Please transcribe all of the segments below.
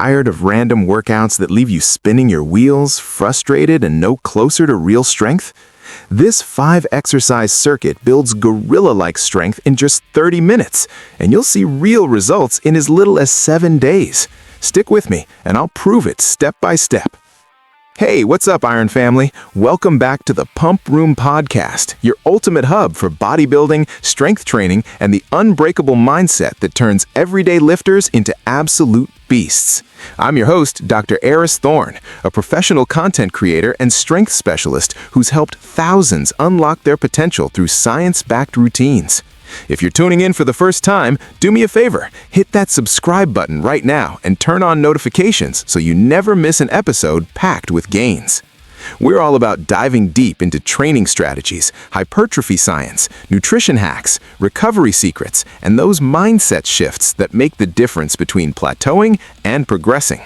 Tired of random workouts that leave you spinning your wheels, frustrated, and no closer to real strength? This 5-exercise circuit builds gorilla-like strength in just 30 minutes, and you'll see real results in as little as 7 days. Stick with me, and I'll prove it step by step. Hey, what's up, Iron Family? Welcome back to the Pump Room Podcast, your ultimate hub for bodybuilding, strength training, and the unbreakable mindset that turns everyday lifters into absolute beasts. I'm your host, Dr. Aris Thorne, a professional content creator and strength specialist who's helped thousands unlock their potential through science-backed routines. If you're tuning in for the first time, do me a favor, hit that subscribe button right now and turn on notifications so you never miss an episode packed with gains. We're all about diving deep into training strategies, hypertrophy science, nutrition hacks, recovery secrets, and those mindset shifts that make the difference between plateauing and progressing.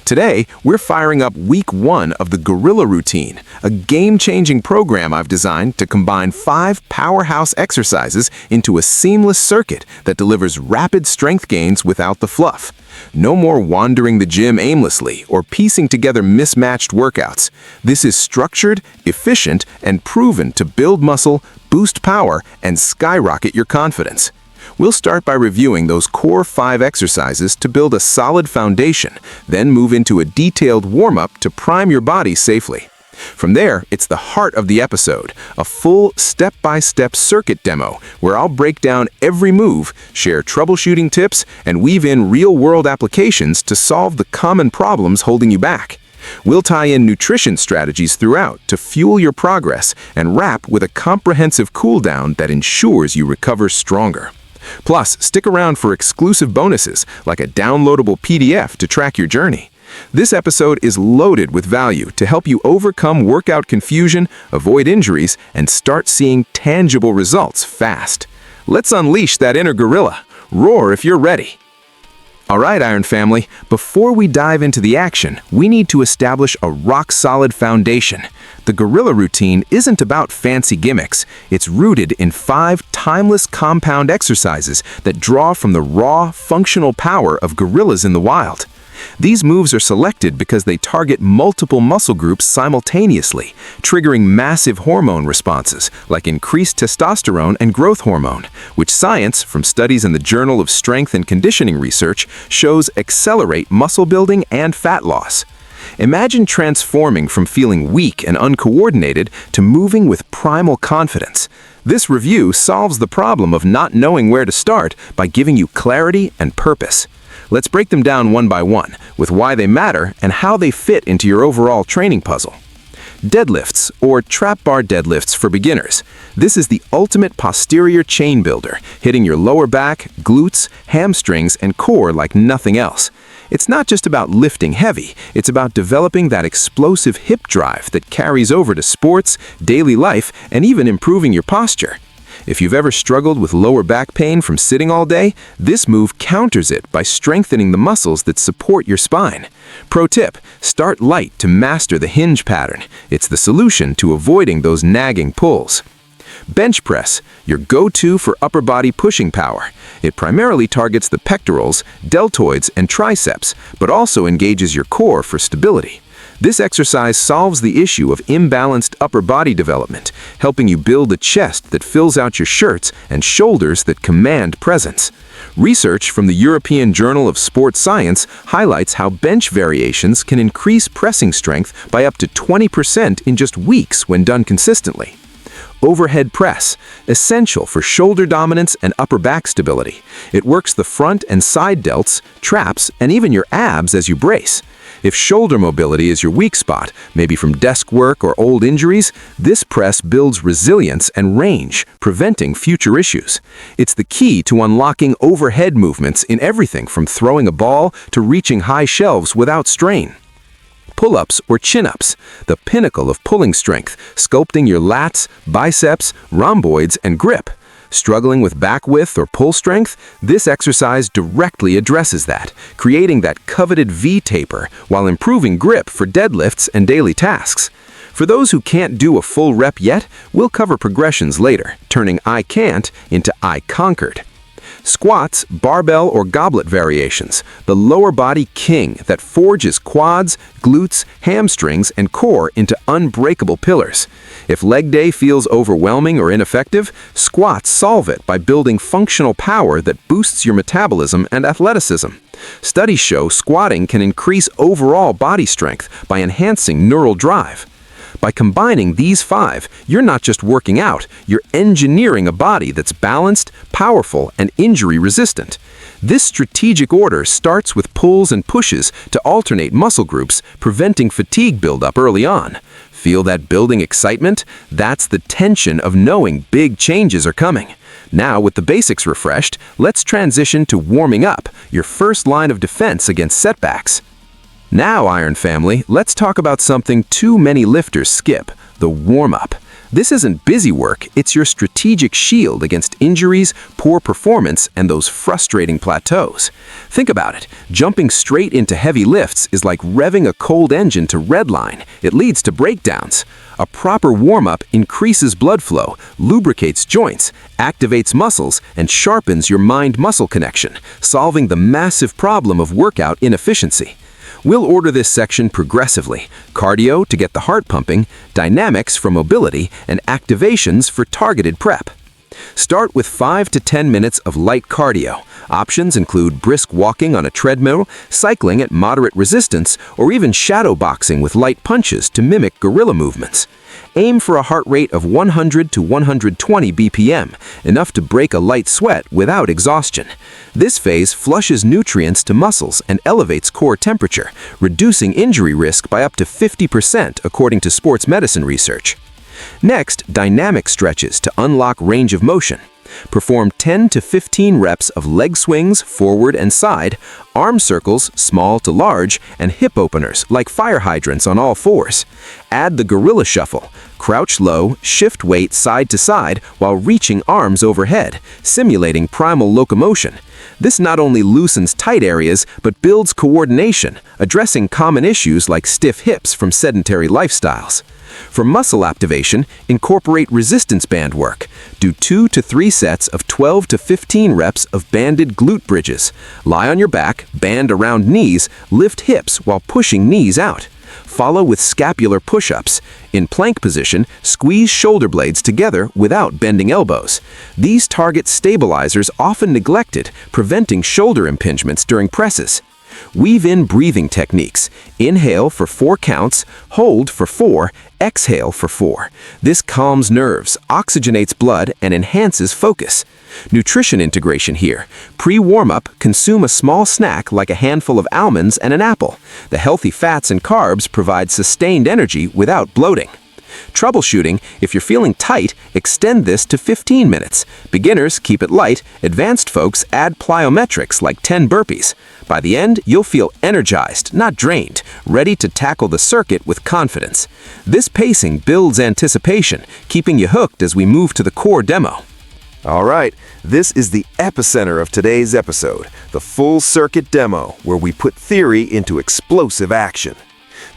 Today, we're firing up week 1 of the Gorilla Routine, a game-changing program I've designed to combine 5 powerhouse exercises into a seamless circuit that delivers rapid strength gains without the fluff. No more wandering the gym aimlessly or piecing together mismatched workouts. This is structured, efficient, and proven to build muscle, boost power, and skyrocket your confidence. We'll start by reviewing those core 5 exercises to build a solid foundation, then move into a detailed warm-up to prime your body safely. From there, it's the heart of the episode, a full step-by-step circuit demo where I'll break down every move, share troubleshooting tips, and weave in real-world applications to solve the common problems holding you back. We'll tie in nutrition strategies throughout to fuel your progress and wrap with a comprehensive cool-down that ensures you recover stronger. Plus, stick around for exclusive bonuses like a downloadable PDF to track your journey. This episode is loaded with value to help you overcome workout confusion, avoid injuries, and start seeing tangible results fast. Let's unleash that inner gorilla. Roar if you're ready. All right, Iron Family, before we dive into the action, we need to establish a rock-solid foundation. The Gorilla Routine isn't about fancy gimmicks. It's rooted in 5 timeless compound exercises that draw from the raw, functional power of gorillas in the wild. These moves are selected because they target multiple muscle groups simultaneously, triggering massive hormone responses like increased testosterone and growth hormone, which science, from studies in the Journal of Strength and Conditioning Research, shows accelerate muscle building and fat loss. Imagine transforming from feeling weak and uncoordinated to moving with primal confidence. This review solves the problem of not knowing where to start by giving you clarity and purpose. Let's break them down one by one, with why they matter and how they fit into your overall training puzzle. Deadlifts, or trap bar deadlifts for beginners. This is the ultimate posterior chain builder, hitting your lower back, glutes, hamstrings, and core like nothing else. It's not just about lifting heavy, it's about developing that explosive hip drive that carries over to sports, daily life, and even improving your posture. If you've ever struggled with lower back pain from sitting all day, this move counters it by strengthening the muscles that support your spine. Pro tip, start light to master the hinge pattern. It's the solution to avoiding those nagging pulls. Bench press, your go-to for upper body pushing power. It primarily targets the pectorals, deltoids, and triceps, but also engages your core for stability. This exercise solves the issue of imbalanced upper body development, helping you build a chest that fills out your shirts and shoulders that command presence. Research from the European Journal of Sports Science highlights how bench variations can increase pressing strength by up to 20% in just weeks when done consistently. Overhead press, essential for shoulder dominance and upper back stability. It works the front and side delts, traps, and even your abs as you brace. If shoulder mobility is your weak spot, maybe from desk work or old injuries, this press builds resilience and range, preventing future issues. It's the key to unlocking overhead movements in everything from throwing a ball to reaching high shelves without strain. Pull-ups or chin-ups, the pinnacle of pulling strength, sculpting your lats, biceps, rhomboids, and grip. Struggling with back width or pull strength? This exercise directly addresses that, creating that coveted V-taper while improving grip for deadlifts and daily tasks. For those who can't do a full rep yet, we'll cover progressions later, turning I can't into I conquered. Squats, barbell or goblet variations, the lower body king that forges quads, glutes, hamstrings, and core into unbreakable pillars. If leg day feels overwhelming or ineffective, squats solve it by building functional power that boosts your metabolism and athleticism. Studies show squatting can increase overall body strength by enhancing neural drive. By combining these 5, you're not just working out, you're engineering a body that's balanced, powerful, and injury-resistant. This strategic order starts with pulls and pushes to alternate muscle groups, preventing fatigue buildup early on. Feel that building excitement? That's the tension of knowing big changes are coming. Now, with the basics refreshed, let's transition to warming up, your first line of defense against setbacks. Now, Iron Family, let's talk about something too many lifters skip, the warm-up. This isn't busy work, it's your strategic shield against injuries, poor performance, and those frustrating plateaus. Think about it. Jumping straight into heavy lifts is like revving a cold engine to redline. It leads to breakdowns. A proper warm-up increases blood flow, lubricates joints, activates muscles, and sharpens your mind-muscle connection, solving the massive problem of workout inefficiency. We'll order this section progressively: cardio to get the heart pumping, dynamics for mobility, and activations for targeted prep. Start with 5 to 10 minutes of light cardio. Options include brisk walking on a treadmill, cycling at moderate resistance, or even shadow boxing with light punches to mimic guerrilla movements. Aim for a heart rate of 100 to 120 BPM, enough to break a light sweat without exhaustion. This phase flushes nutrients to muscles and elevates core temperature, reducing injury risk by up to 50% according to sports medicine research. Next, dynamic stretches to unlock range of motion. Perform 10 to 15 reps of leg swings forward and side, arm circles small to large, and hip openers like fire hydrants on all fours. Add the gorilla shuffle. Crouch low, shift weight side to side while reaching arms overhead, simulating primal locomotion. This not only loosens tight areas, but builds coordination, addressing common issues like stiff hips from sedentary lifestyles. For muscle activation, incorporate resistance band work. Do 2 to 3 sets of 12 to 15 reps of banded glute bridges. Lie on your back, band around knees, lift hips while pushing knees out. Follow with scapular push-ups. In plank position, squeeze shoulder blades together without bending elbows. These target stabilizers often neglected, preventing shoulder impingements during presses. Weave in breathing techniques. Inhale for 4 counts, hold for 4, exhale for 4. This calms nerves, oxygenates blood, and enhances focus. Nutrition integration here. Pre-warm-up, consume a small snack like a handful of almonds and an apple. The healthy fats and carbs provide sustained energy without bloating. Troubleshooting: if you're feeling tight, extend this to 15 minutes. Beginners, keep it light. Advanced folks, add plyometrics like 10 burpees. By the end, you'll feel energized, not drained, ready to tackle the circuit with confidence. This pacing builds anticipation, keeping you hooked as we move to the core demo. All right, this is the epicenter of today's episode, the full circuit demo, where we put theory into explosive action.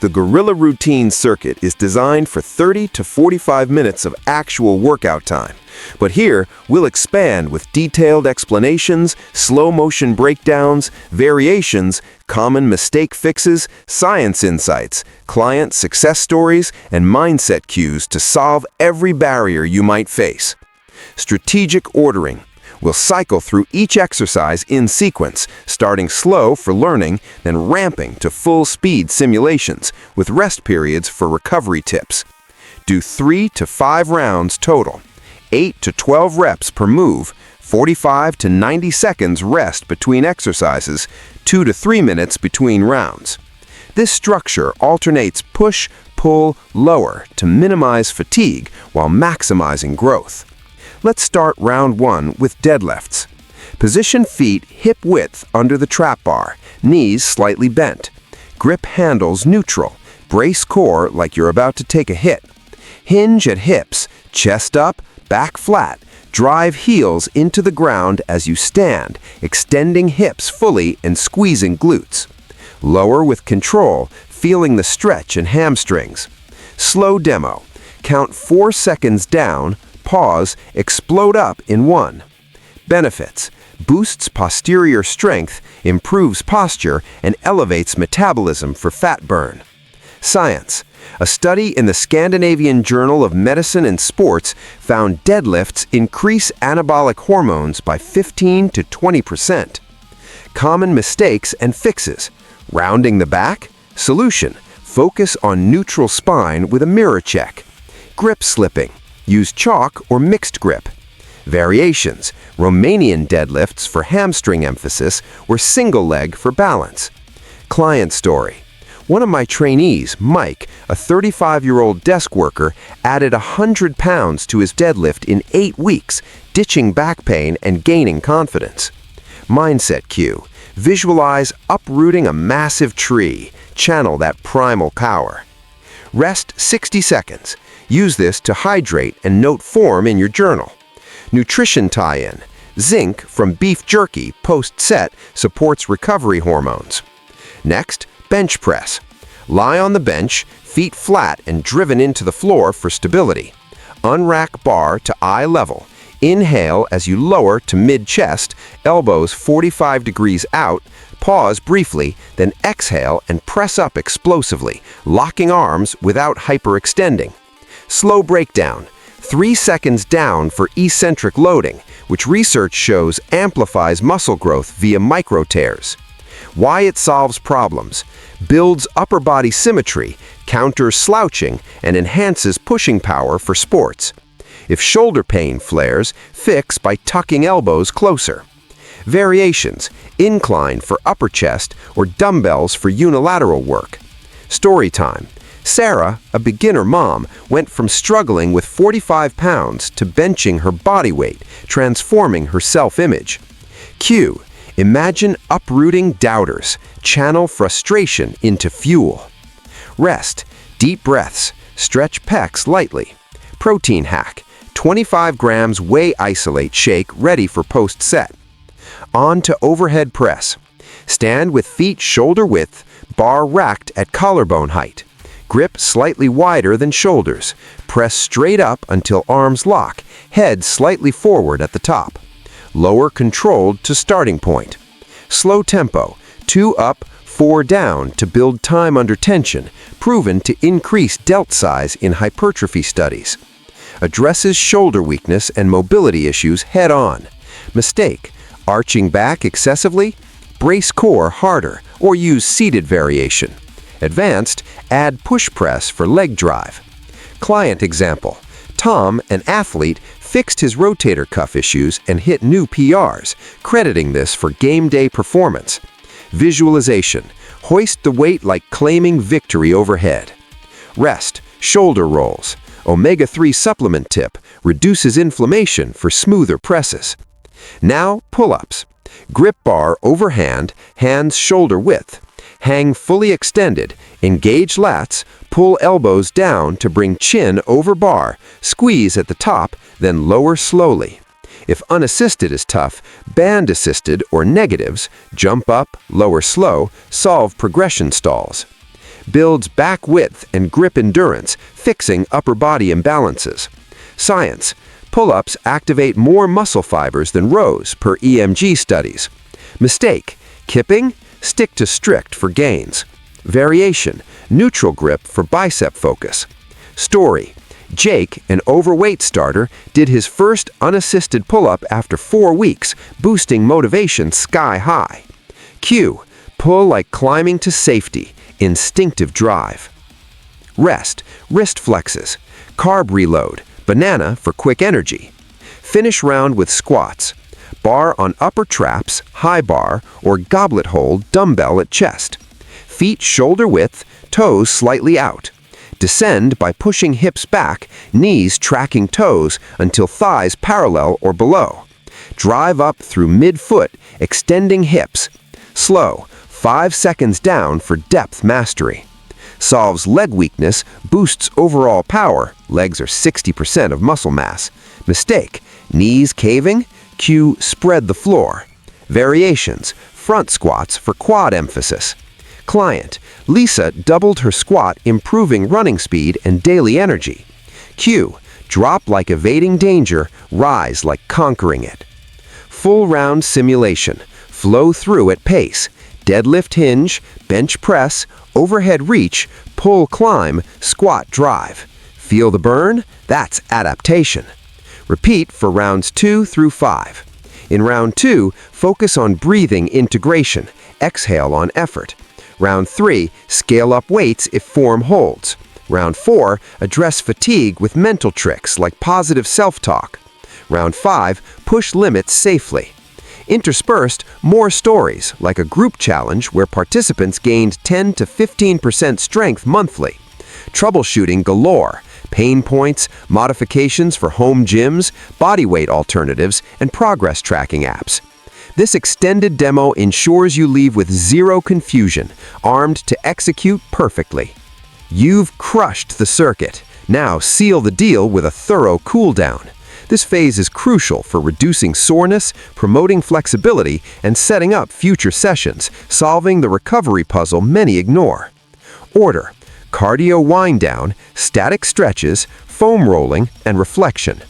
The Gorilla Routine circuit is designed for 30 to 45 minutes of actual workout time. But here, we'll expand with detailed explanations, slow-motion breakdowns, variations, common mistake fixes, science insights, client success stories, and mindset cues to solve every barrier you might face. Strategic ordering. We'll cycle through each exercise in sequence, starting slow for learning, then ramping to full-speed simulations, with rest periods for recovery tips. Do 3 to 5 rounds total, 8 to 12 reps per move, 45 to 90 seconds rest between exercises, 2 to 3 minutes between rounds. This structure alternates push, pull, lower to minimize fatigue while maximizing growth. Let's start round 1 with deadlifts. Position feet hip-width under the trap bar, knees slightly bent. Grip handles neutral. Brace core like you're about to take a hit. Hinge at hips, chest up, back flat. Drive heels into the ground as you stand, extending hips fully and squeezing glutes. Lower with control, feeling the stretch in hamstrings. Slow demo. Count 4 seconds down, pause, explode up in 1. Benefits: boosts posterior strength, improves posture, and elevates metabolism for fat burn. Science. A study in the Scandinavian Journal of Medicine and Sports found deadlifts increase anabolic hormones by 15 to 20%. Common mistakes and fixes. Rounding the back? Solution. Focus on neutral spine with a mirror check. Grip slipping. Use chalk or mixed grip. Variations. Romanian deadlifts for hamstring emphasis or single leg for balance. Client story. One of my trainees, Mike, a 35-year-old desk worker, added 100 pounds to his deadlift in 8 weeks, ditching back pain and gaining confidence. Mindset cue. Visualize uprooting a massive tree. Channel that primal power. Rest 60 seconds. Use this to hydrate and note form in your journal. Nutrition tie-in. Zinc from beef jerky post-set supports recovery hormones. Next, bench press. Lie on the bench, feet flat and driven into the floor for stability. Unrack bar to eye level. Inhale as you lower to mid-chest, elbows 45 degrees out. Pause briefly, then exhale and press up explosively, locking arms without hyperextending. Slow breakdown. 3 seconds down for eccentric loading, which research shows amplifies muscle growth via micro tears. Why it solves problems. Builds upper body symmetry, counters slouching, and enhances pushing power for sports. If shoulder pain flares, fix by tucking elbows closer. Variations. Incline for upper chest or dumbbells for unilateral work. Story time. Sarah, a beginner mom, went from struggling with 45 pounds to benching her body weight, transforming her self-image. Cue. Imagine uprooting doubters. Channel frustration into fuel. Rest. Deep breaths. Stretch pecs lightly. Protein hack. 25 grams whey isolate shake ready for post-set. On to overhead press. Stand with feet shoulder width, bar racked at collarbone height. Grip slightly wider than shoulders. Press straight up until arms lock, head slightly forward at the top. Lower controlled to starting point. Slow tempo, 2 up, 4 down to build time under tension, proven to increase delt size in hypertrophy studies. Addresses shoulder weakness and mobility issues head on. Mistake, arching back excessively? Brace core harder or use seated variation. Advanced, add push press for leg drive. Client example. Tom, an athlete, fixed his rotator cuff issues and hit new PRs, crediting this for game day performance. Visualization. Hoist the weight like claiming victory overhead. Rest. Shoulder rolls. Omega-3 supplement tip reduces inflammation for smoother presses. Now, pull-ups. Grip bar overhand, hands shoulder width. Hang fully extended, engage lats, pull elbows down to bring chin over bar, squeeze at the top, then lower slowly. If unassisted is tough, band-assisted or negatives, jump up, lower slow, solve progression stalls. Builds back width and grip endurance, fixing upper body imbalances. Science. Pull-ups activate more muscle fibers than rows per EMG studies. Mistake. Kipping? Stick to strict for gains. Variation. Neutral grip for bicep focus. Story. Jake, an overweight starter, did his first unassisted pull-up after 4 weeks, boosting motivation sky high. Cue. Pull like climbing to safety. Instinctive drive. Rest. Wrist flexes. Carb reload. Banana for quick energy. Finish round with squats. Bar on upper traps, high bar, or goblet hold dumbbell at chest. Feet shoulder width, toes slightly out. Descend by pushing hips back, knees tracking toes until thighs parallel or below. Drive up through mid-foot, extending hips. Slow, 5 seconds down for depth mastery. Solves leg weakness, boosts overall power. Legs are 60% of muscle mass. Mistake, knees caving? Cue spread the floor. Variations, front squats for quad emphasis. Client, Lisa doubled her squat, improving running speed and daily energy. Cue, drop like evading danger, rise like conquering it. full round simulation. Flow through at pace. Deadlift hinge, bench press, overhead reach, pull climb, squat drive. Feel the burn? That's adaptation. Repeat for rounds 2 through 5. In round 2, focus on breathing integration. Exhale on effort. Round 3, scale up weights if form holds. Round 4, address fatigue with mental tricks like positive self-talk. Round 5, push limits safely. Interspersed, more stories, like a group challenge where participants gained 10 to 15% strength monthly. Troubleshooting galore, pain points, modifications for home gyms, bodyweight alternatives, and progress tracking apps. This extended demo ensures you leave with zero confusion, armed to execute perfectly. You've crushed the circuit. Now seal the deal with a thorough cool-down. This phase is crucial for reducing soreness, promoting flexibility, and setting up future sessions, solving the recovery puzzle many ignore. Order: cardio wind-down, static stretches, foam rolling, and reflection.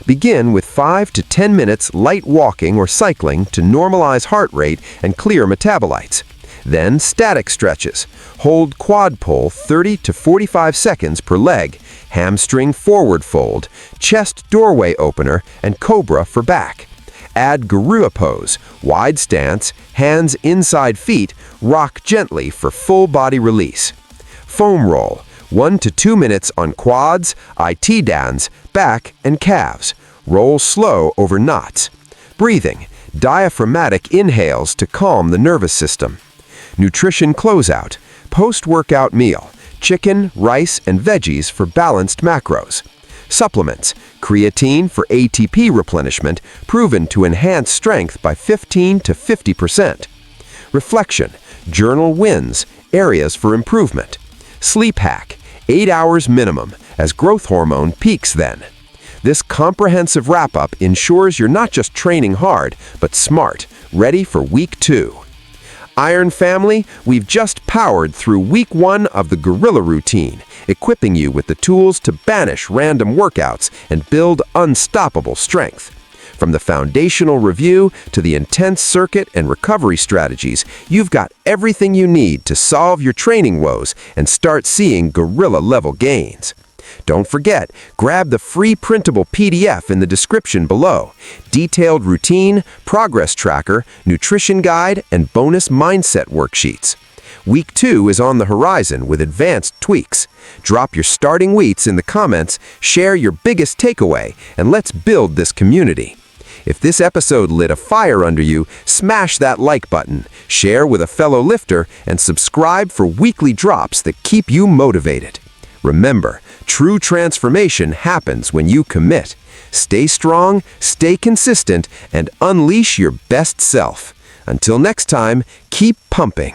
Begin with 5 to 10 minutes light walking or cycling to normalize heart rate and clear metabolites. Then static stretches. Hold quad pull 30 to 45 seconds per leg, hamstring forward fold, chest doorway opener, and cobra for back. Add gorilla pose, wide stance, hands inside feet, rock gently for full body release. Foam roll, 1 to 2 minutes on quads, IT dans, back, and calves. Roll slow over knots. Breathing, diaphragmatic inhales to calm the nervous system. Nutrition closeout, post-workout meal, chicken, rice, and veggies for balanced macros. Supplements, creatine for ATP replenishment, proven to enhance strength by 15 to 50%. Reflection, journal wins, areas for improvement. Sleep hack, 8 hours minimum, as growth hormone peaks then. This comprehensive wrap-up ensures you're not just training hard, but smart, ready for week 2. Iron family, we've just powered through week 1 of the Gorilla Routine, equipping you with the tools to banish random workouts and build unstoppable strength. From the foundational review to the intense circuit and recovery strategies, you've got everything you need to solve your training woes and start seeing gorilla-level gains. Don't forget, grab the free printable PDF in the description below. Detailed routine, progress tracker, nutrition guide, and bonus mindset worksheets. Week 2 is on the horizon with advanced tweaks. Drop your starting weights in the comments, share your biggest takeaway, and let's build this community. If this episode lit a fire under you, smash that like button, share with a fellow lifter, and subscribe for weekly drops that keep you motivated. Remember, true transformation happens when you commit. Stay strong, stay consistent, and unleash your best self. Until next time, keep pumping.